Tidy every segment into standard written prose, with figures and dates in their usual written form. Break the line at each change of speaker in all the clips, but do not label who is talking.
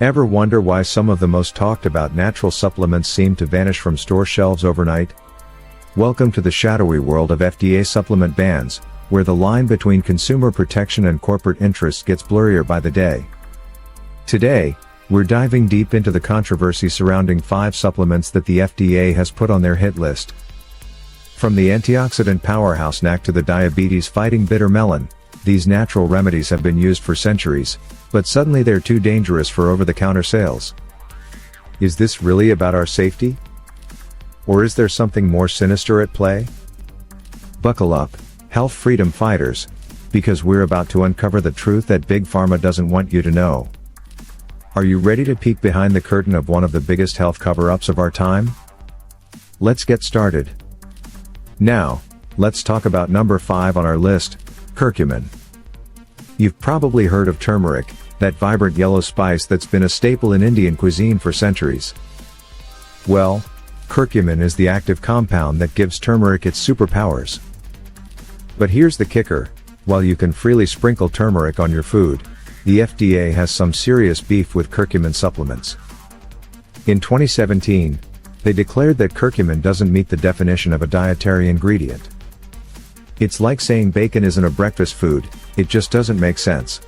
Ever wonder why some of the most talked about natural supplements seem to vanish from store shelves overnight? Welcome to the shadowy world of FDA supplement bans, where the line between consumer protection and corporate interest gets blurrier by the day. Today, we're diving deep into the controversy surrounding 5 supplements that the FDA has put on their hit list. From the antioxidant powerhouse NAC to the diabetes-fighting bitter melon, these natural remedies have been used for centuries, but suddenly they're too dangerous for over-the-counter sales. Is this really about our safety? Or is there something more sinister at play? Buckle up, health freedom fighters, because we're about to uncover the truth that Big Pharma doesn't want you to know. Are you ready to peek behind the curtain of one of the biggest health cover-ups of our time? Let's get started. Now, let's talk about number 5 on our list, curcumin. You've probably heard of turmeric, that vibrant yellow spice that's been a staple in Indian cuisine for centuries. Well, curcumin is the active compound that gives turmeric its superpowers. But here's the kicker: while you can freely sprinkle turmeric on your food, the FDA has some serious beef with curcumin supplements. In 2017, they declared that curcumin doesn't meet the definition of a dietary ingredient. It's like saying bacon isn't a breakfast food, it just doesn't make sense.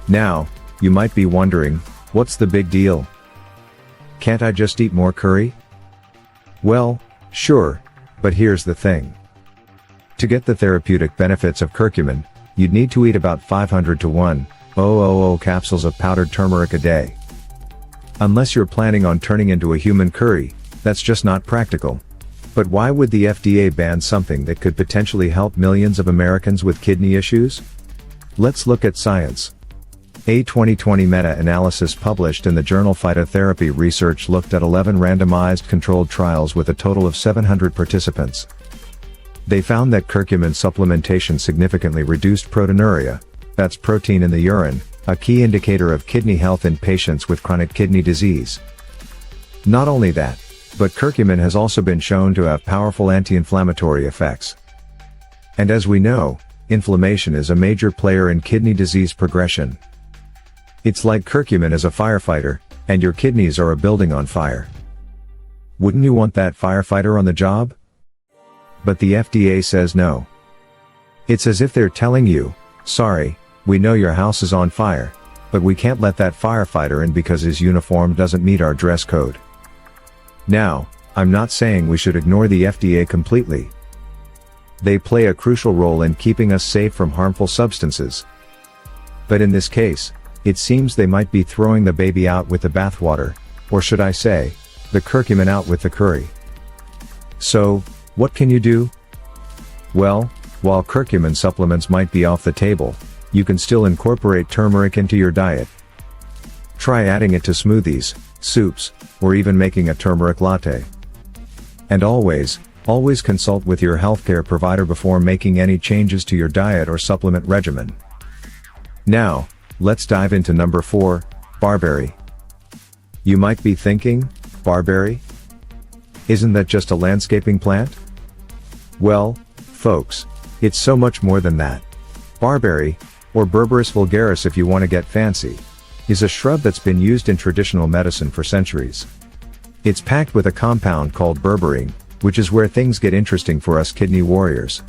Now, you might be wondering, what's the big deal? Can't I just eat more curry? Well, sure, but here's the thing. To get the therapeutic benefits of curcumin, you'd need to eat about 500 to 1,000 capsules of powdered turmeric a day. Unless you're planning on turning into a human curry, that's just not practical. But why would the FDA ban something that could potentially help millions of Americans with kidney issues? Let's look at science. A 2020 meta-analysis published in the journal Phytotherapy Research looked at 11 randomized controlled trials with a total of 700 participants. They found that curcumin supplementation significantly reduced proteinuria, that's protein in the urine, a key indicator of kidney health in patients with chronic kidney disease. Not only that, but curcumin has also been shown to have powerful anti-inflammatory effects. And as we know, inflammation is a major player in kidney disease progression. It's like curcumin is a firefighter, and your kidneys are a building on fire. Wouldn't you want that firefighter on the job? But the FDA says no. It's as if they're telling you, sorry, we know your house is on fire, but we can't let that firefighter in because his uniform doesn't meet our dress code. Now, I'm not saying we should ignore the FDA completely. They play a crucial role in keeping us safe from harmful substances. But in this case, it seems they might be throwing the baby out with the bathwater, or should I say, the curcumin out with the curry. So, what can you do? Well, while curcumin supplements might be off the table, you can still incorporate turmeric into your diet. Try adding it to smoothies, soups, or even making a turmeric latte. And always consult with your healthcare provider before making any changes to your diet or supplement regimen. Now, let's dive into number 4, barberry. You might be thinking, barberry? Isn't that just a landscaping plant? Well, folks, it's so much more than that. Barberry, or Berberis vulgaris if you want to get fancy, is a shrub that's been used in traditional medicine for centuries. It's packed with a compound called berberine, which is where things get interesting for us kidney warriors.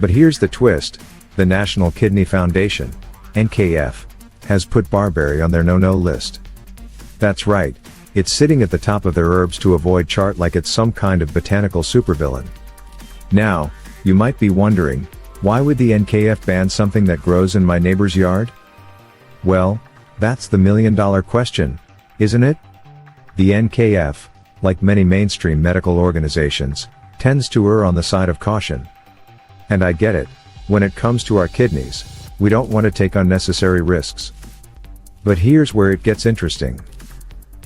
But here's the twist: the National Kidney Foundation, NKF, has put barberry on their no-no list. That's right, it's sitting at the top of their herbs to avoid chart like it's some kind of botanical supervillain. Now, you might be wondering, why would the NKF ban something that grows in my neighbor's yard? Well, that's the million-dollar question, isn't it? The NKF, like many mainstream medical organizations, tends to err on the side of caution. And I get it, when it comes to our kidneys, we don't want to take unnecessary risks. But here's where it gets interesting.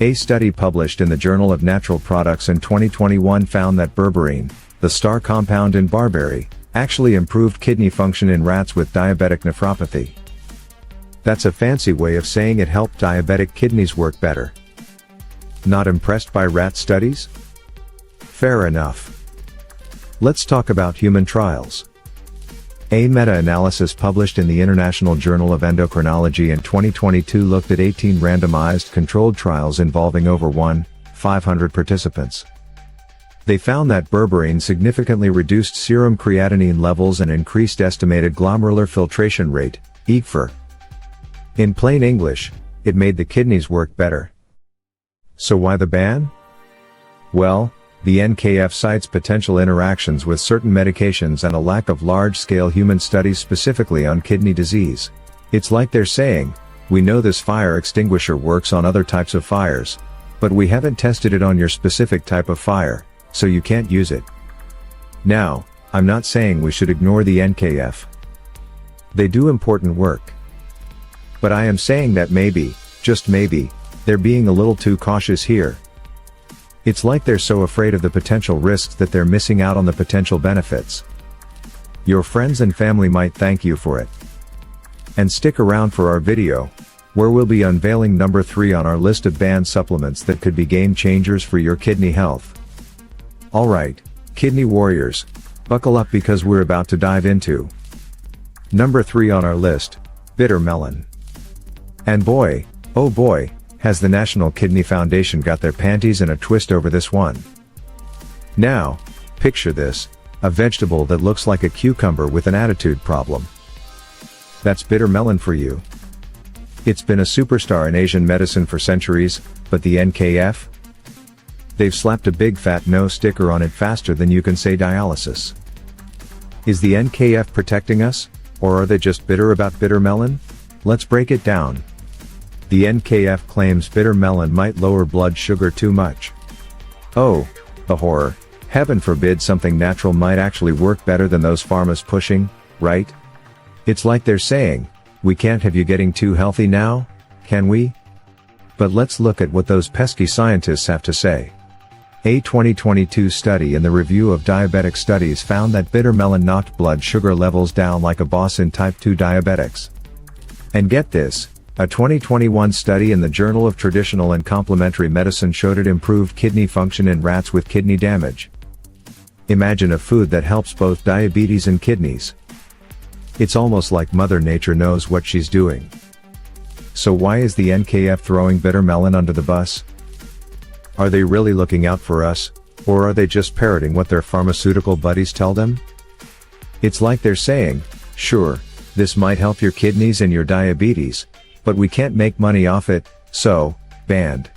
A study published in the Journal of Natural Products in 2021 found that berberine, the star compound in barberry, actually improved kidney function in rats with diabetic nephropathy. That's a fancy way of saying it helped diabetic kidneys work better. Not impressed by rat studies? Fair enough. Let's talk about human trials. A meta-analysis published in the International Journal of Endocrinology in 2022 looked at 18 randomized controlled trials involving over 1,500 participants. They found that berberine significantly reduced serum creatinine levels and increased estimated glomerular filtration rate, EGFR. In plain English, it made the kidneys work better. So why the ban? Well, the NKF cites potential interactions with certain medications and a lack of large-scale human studies specifically on kidney disease. It's like they're saying, we know this fire extinguisher works on other types of fires, but we haven't tested it on your specific type of fire, so you can't use it. Now, I'm not saying we should ignore the NKF. They do important work. But I am saying that maybe, just maybe, they're being a little too cautious here. It's like they're so afraid of the potential risks that they're missing out on the potential benefits. Your friends and family might thank you for it. And stick around for our video, where we'll be unveiling number 3 on our list of banned supplements that could be game changers for your kidney health. Alright, kidney warriors, buckle up because we're about to dive into number 3 on our list, bitter melon. And boy, oh boy, has the National Kidney Foundation got their panties in a twist over this one. Now, picture this, a vegetable that looks like a cucumber with an attitude problem. That's bitter melon for you. It's been a superstar in Asian medicine for centuries, but the NKF? They've slapped a big fat no sticker on it faster than you can say dialysis. Is the NKF protecting us, or are they just bitter about bitter melon? Let's break it down. The NKF claims bitter melon might lower blood sugar too much. Oh, the horror. Heaven forbid something natural might actually work better than those pharmas pushing, right? It's like they're saying, we can't have you getting too healthy now, can we? But let's look at what those pesky scientists have to say. A 2022 study in the Review of Diabetic Studies found that bitter melon knocked blood sugar levels down like a boss in type 2 diabetics. And get this, a 2021 study in the Journal of Traditional and Complementary Medicine showed it improved kidney function in rats with kidney damage. Imagine a food that helps both diabetes and kidneys. It's almost like Mother Nature knows what she's doing. So why is the NKF throwing bitter melon under the bus? Are they really looking out for us, or are they just parroting what their pharmaceutical buddies tell them? It's like they're saying, sure, this might help your kidneys and your diabetes, but we can't make money off it, so, banned.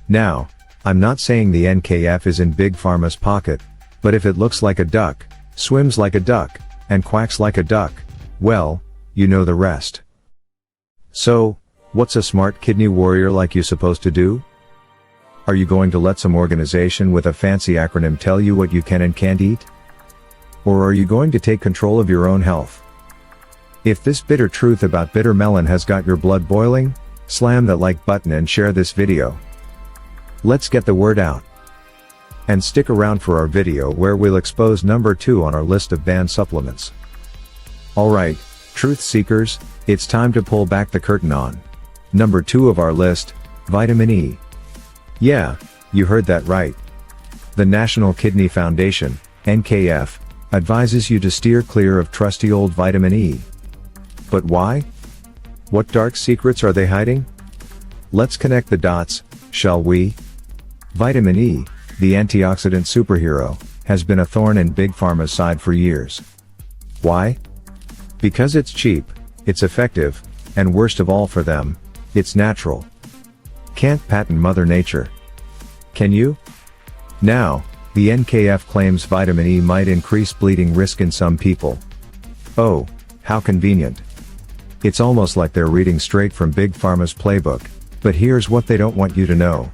Now, I'm not saying the NKF is in Big Pharma's pocket, but if it looks like a duck, swims like a duck, and quacks like a duck, well, you know the rest. So, what's a smart kidney warrior like you supposed to do? Are you going to let some organization with a fancy acronym tell you what you can and can't eat? Or are you going to take control of your own health? If this bitter truth about bitter melon has got your blood boiling, slam that like button and share this video. Let's get the word out. And stick around for our video where we'll expose number 2 on our list of banned supplements. Alright, truth seekers, it's time to pull back the curtain on number 2 of our list, vitamin E. Yeah, you heard that right. The National Kidney Foundation, NKF, advises you to steer clear of trusty old vitamin E. But why? What dark secrets are they hiding? Let's connect the dots, shall we? Vitamin E, the antioxidant superhero, has been a thorn in Big Pharma's side for years. Why? Because it's cheap, it's effective, and worst of all for them, it's natural. Can't patent Mother Nature. Can you? Now, the NKF claims vitamin E might increase bleeding risk in some people. Oh, how convenient. It's almost like they're reading straight from Big Pharma's playbook, but here's what they don't want you to know.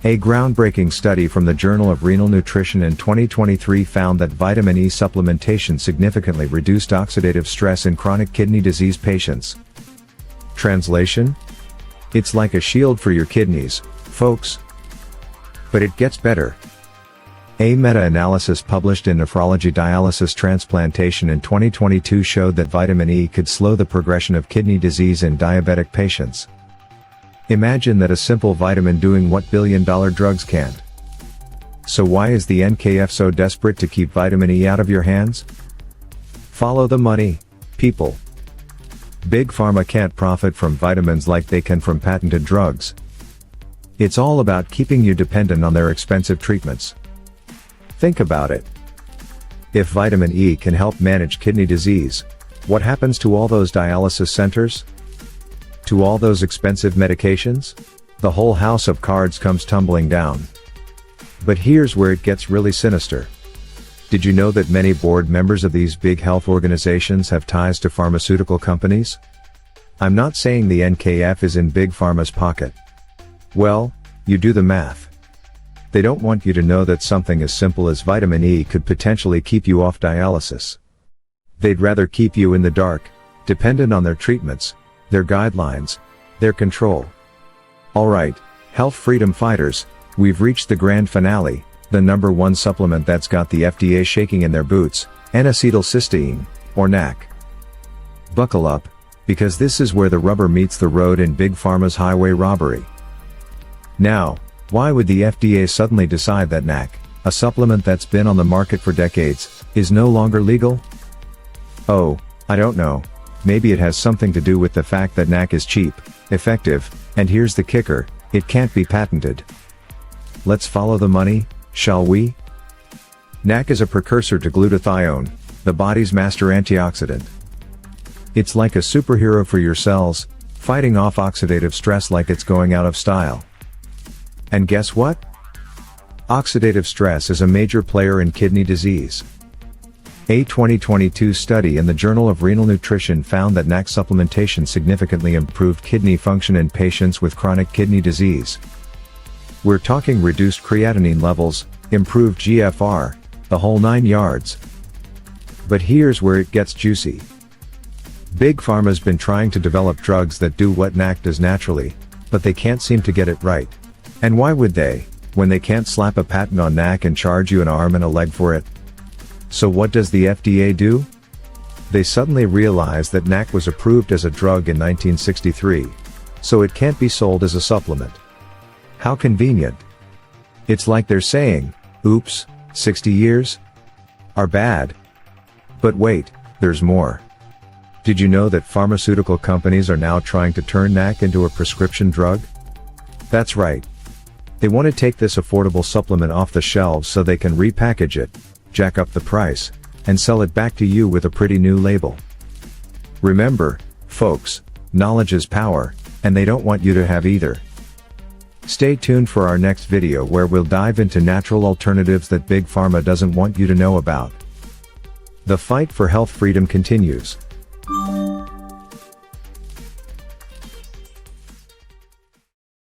A groundbreaking study from the Journal of Renal Nutrition in 2023 found that vitamin E supplementation significantly reduced oxidative stress in chronic kidney disease patients. Translation? It's like a shield for your kidneys, folks. But it gets better. A meta-analysis published in Nephrology Dialysis Transplantation in 2022 showed that vitamin E could slow the progression of kidney disease in diabetic patients. Imagine that a simple vitamin doing what billion-dollar drugs can't. So why is the NKF so desperate to keep vitamin E out of your hands? Follow the money, people. Big Pharma can't profit from vitamins like they can from patented drugs. It's all about keeping you dependent on their expensive treatments. Think about it. If vitamin E can help manage kidney disease, what happens to all those dialysis centers? To all those expensive medications? The whole house of cards comes tumbling down. But here's where it gets really sinister. Did you know that many board members of these big health organizations have ties to pharmaceutical companies? I'm not saying the NKF is in Big Pharma's pocket. Well, you do the math. They don't want you to know that something as simple as vitamin E could potentially keep you off dialysis. They'd rather keep you in the dark, dependent on their treatments, their guidelines, their control. Alright, health freedom fighters, we've reached the grand finale, the #1 supplement that's got the FDA shaking in their boots, N-acetylcysteine, or NAC. Buckle up, because this is where the rubber meets the road in Big Pharma's highway robbery. Now, why would the FDA suddenly decide that NAC, a supplement that's been on the market for decades, is no longer legal? Oh, I don't know. Maybe it has something to do with the fact that NAC is cheap, effective, and here's the kicker, it can't be patented. Let's follow the money, shall we? NAC is a precursor to glutathione, the body's master antioxidant. It's like a superhero for your cells, fighting off oxidative stress like it's going out of style. And guess what? Oxidative stress is a major player in kidney disease. A 2022 study in the Journal of Renal Nutrition found that NAC supplementation significantly improved kidney function in patients with chronic kidney disease. We're talking reduced creatinine levels, improved GFR, the whole 9 yards. But here's where it gets juicy. Big Pharma's been trying to develop drugs that do what NAC does naturally, but they can't seem to get it right. And why would they, when they can't slap a patent on NAC and charge you an arm and a leg for it? So what does the FDA do? They suddenly realize that NAC was approved as a drug in 1963, so it can't be sold as a supplement. How convenient. It's like they're saying, oops, 60 years? Are bad. But wait, there's more. Did you know that pharmaceutical companies are now trying to turn NAC into a prescription drug? That's right. They want to take this affordable supplement off the shelves so they can repackage it, jack up the price, and sell it back to you with a pretty new label. Remember, folks, knowledge is power, and they don't want you to have either. Stay tuned for our next video where we'll dive into natural alternatives that Big Pharma doesn't want you to know about. The fight for health freedom continues.